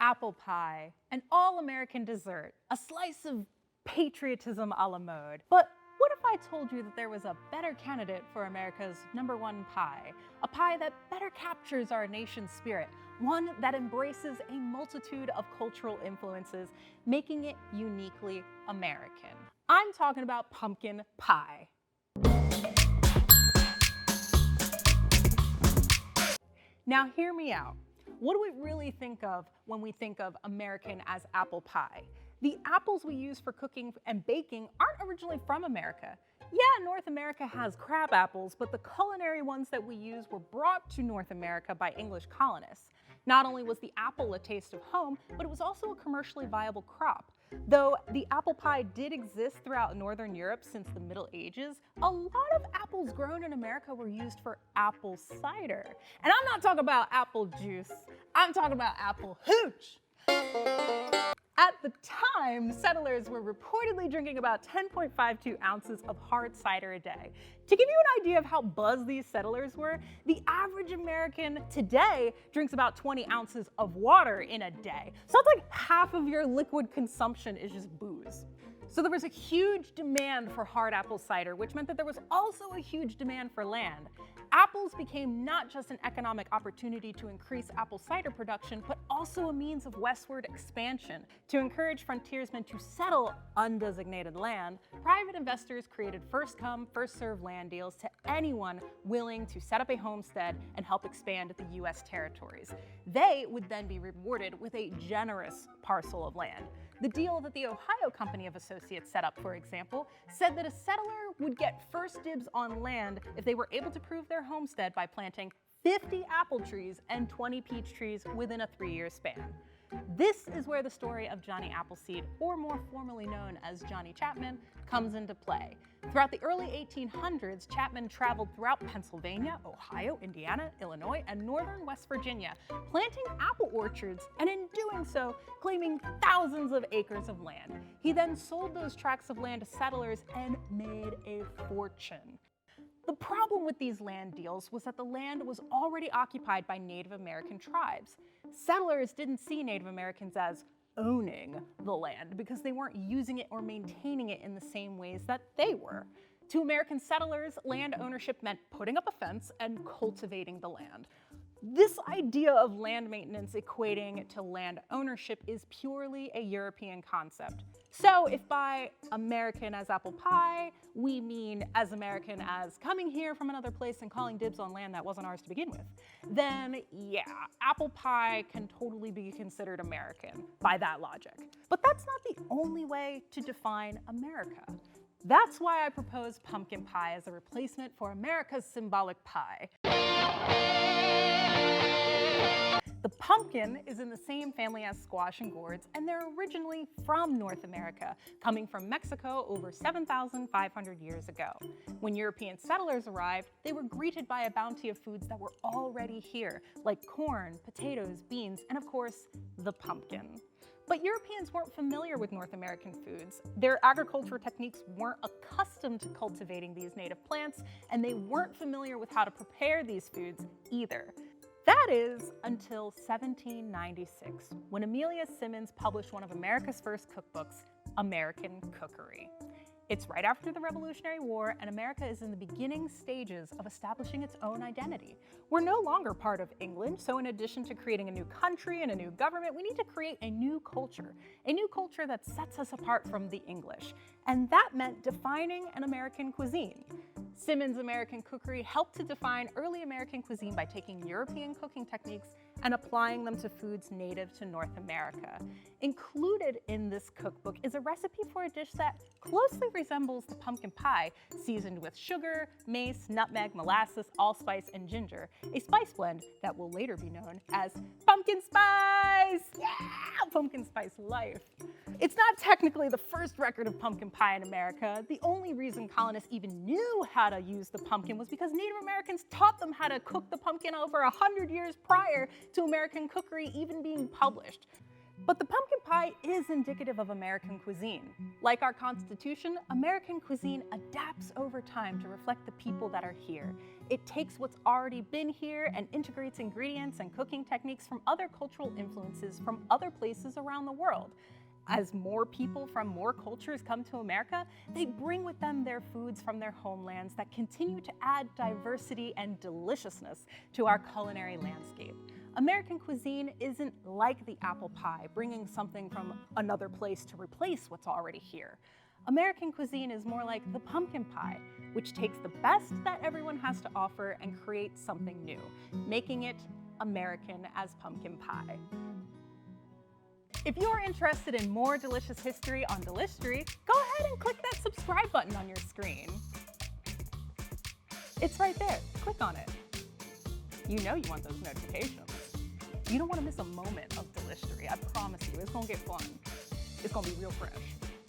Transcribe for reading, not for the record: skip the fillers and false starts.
apple pie, an all-American dessert, a slice of patriotism a la mode. But what if I told you that there was a better candidate for America's #1 pie? A pie that better captures our nation's spirit, one that embraces a multitude of cultural influences, making it uniquely American. I'm talking about pumpkin pie. Now hear me out. What do we really think of when we think of American as apple pie? The apples we use for cooking and baking aren't originally from America. Yeah, North America has crab apples, but the culinary ones that we use were brought to North America by English colonists. Not only was the apple a taste of home, but it was also a commercially viable crop. Though the apple pie did exist throughout Northern Europe since the Middle Ages, a lot of apples grown in America were used for apple cider. And I'm not talking about apple juice, I'm talking about apple hooch. At the time, settlers were reportedly drinking about 10.52 ounces of hard cider a day. To give you an idea of how buzzed these settlers were, the average American today drinks about 20 ounces of water in a day. So that's like half of your liquid consumption is just booze. So there was a huge demand for hard apple cider, which meant that there was also a huge demand for land. Apples became not just an economic opportunity to increase apple cider production, but also a means of westward expansion. To encourage frontiersmen to settle undesignated land, private investors created first-come, first-served land deals to anyone willing to set up a homestead and help expand the U.S. territories. They would then be rewarded with a generous parcel of land. The deal that the Ohio Company of Associates set up, for example, said that a settler would get first dibs on land if they were able to prove their homestead by planting 50 apple trees and 20 peach trees within a 3-year span. This is where the story of Johnny Appleseed, or more formally known as Johnny Chapman, comes into play. Throughout the early 1800s, Chapman traveled throughout Pennsylvania, Ohio, Indiana, Illinois, and northern West Virginia, planting apple orchards, and in doing so, claiming thousands of acres of land. He then sold those tracts of land to settlers and made a fortune. The problem with these land deals was that the land was already occupied by Native American tribes. Settlers didn't see Native Americans as owning the land because they weren't using it or maintaining it in the same ways that they were. To American settlers, land ownership meant putting up a fence and cultivating the land. This idea of land maintenance equating to land ownership is purely a European concept. So if by American as apple pie, we mean as American as coming here from another place and calling dibs on land that wasn't ours to begin with, then yeah, apple pie can totally be considered American by that logic. But that's not the only way to define America. That's why I propose pumpkin pie as a replacement for America's symbolic pie. The pumpkin is in the same family as squash and gourds, and they're originally from North America, coming from Mexico over 7,500 years ago. When European settlers arrived, they were greeted by a bounty of foods that were already here, like corn, potatoes, beans, and of course, the pumpkin. But Europeans weren't familiar with North American foods. Their agricultural techniques weren't accustomed to cultivating these native plants, and they weren't familiar with how to prepare these foods either. That is until 1796, when Amelia Simmons published one of America's first cookbooks, American Cookery. It's right after the Revolutionary War, and America is in the beginning stages of establishing its own identity. We're no longer part of England, so in addition to creating a new country and a new government, we need to create a new culture that sets us apart from the English. And that meant defining an American cuisine. Simmons' American Cookery helped to define early American cuisine by taking European cooking techniques and applying them to foods native to North America. Included in this cookbook is a recipe for a dish that closely resembles the pumpkin pie, seasoned with sugar, mace, nutmeg, molasses, allspice, and ginger, a spice blend that will later be known as pumpkin spice! Yeah, pumpkin spice life. It's not technically the first record of pumpkin pie in America. The only reason colonists even knew how to use the pumpkin was because Native Americans taught them how to cook the pumpkin over 100 years prior to American Cookery even being published. But the pumpkin pie is indicative of American cuisine. Like our Constitution, American cuisine adapts over time to reflect the people that are here. It takes what's already been here and integrates ingredients and cooking techniques from other cultural influences from other places around the world. As more people from more cultures come to America, they bring with them their foods from their homelands that continue to add diversity and deliciousness to our culinary landscape. American cuisine isn't like the apple pie, bringing something from another place to replace what's already here. American cuisine is more like the pumpkin pie, which takes the best that everyone has to offer and creates something new, making it American as pumpkin pie. If you're interested in more delicious history on Delishtory, go ahead and click that subscribe button on your screen. It's right there. Click on it. You know you want those notifications. You don't want to miss a moment of Delishtory. I promise you, it's going to get fun. It's going to be real fresh.